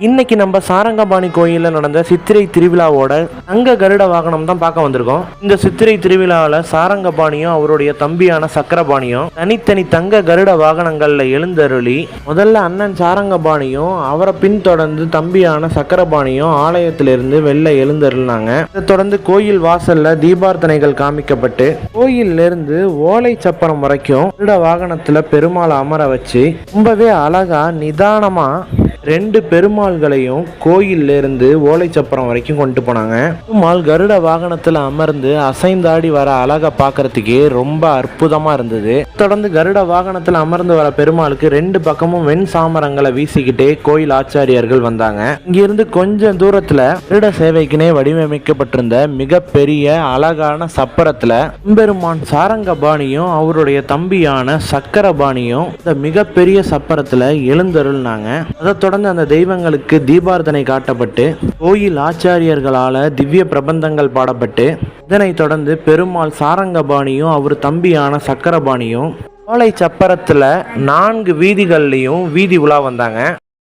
இன்னைக்கு நம்ம சாரங்கபாணி கோயிலில் நடந்த சித்திரை திருவிழாவோட தங்க கருட வாகனம் தான் பார்க்க வந்திருக்கோம். இந்த சித்திரை திருவிழாவில் சாரங்கபாணியும் அவருடைய தம்பியான சக்கரபாணியும் தனித்தனி தங்க கருட வாகனங்கள்ல எழுந்தருளி முதல்ல அண்ணன் சாரங்கபாணியும் அவரை பின்தொடர்ந்து தம்பியான சக்கரபாணியும் ஆலயத்திலிருந்து வெளில எழுந்தருளினாங்க. இதை தொடர்ந்து கோயில் வாசல்ல தீபார்த்தனைகள் காமிக்கப்பட்டு கோயிலிருந்து ஓலை சப்பரம் வரைக்கும் கருட வாகனத்துல பெருமாளை அமர வச்சு ரொம்பவே அழகா நிதானமா ரெண்டு பெருமாள்களையும் கோயில்ல இருந்து ஓலைச்சப்பரம் வரைக்கும் கொண்டு போனாங்க. பெருமாள் கருட வாகனத்துல அமர்ந்து அசைந்தாடி வர அழகை பார்க்கறதுக்கே ரொம்ப அற்புதமா இருந்தது. தொடர்ந்து கருட வாகனத்துல அமர்ந்து வர பெருமாளுக்கு ரெண்டு பக்கமும் வெண் சாமரங்களை வீசிக்கிட்டே கோயில் ஆச்சாரியர்கள் வந்தாங்க. இங்கிருந்து கொஞ்சம் தூரத்துல கருட சேவைக்குனே வடிவமைக்கப்பட்டிருந்த மிகப்பெரிய அழகான சப்பரத்துல பெருமான் சாரங்கபாணியும் அவருடைய தம்பியான சக்கரபாணியும் இந்த மிகப்பெரிய சப்பரத்துல எழுந்தருள்னாங்க. அதை தொடர்ந்து அந்த தெய்வங்களுக்கு தீபார்த்தனை காட்டப்பட்டு கோயில் ஆச்சாரியர்களால திவ்ய பிரபந்தங்கள் பாடப்பட்டு இதனைத் தொடர்ந்து பெருமாள் சாரங்கபாணியும் அவர் தம்பியான சக்கரபாணியும் ஓலை சப்பரத்துல 4 வீதிகள்லையும் வீதி உலா வந்தாங்க.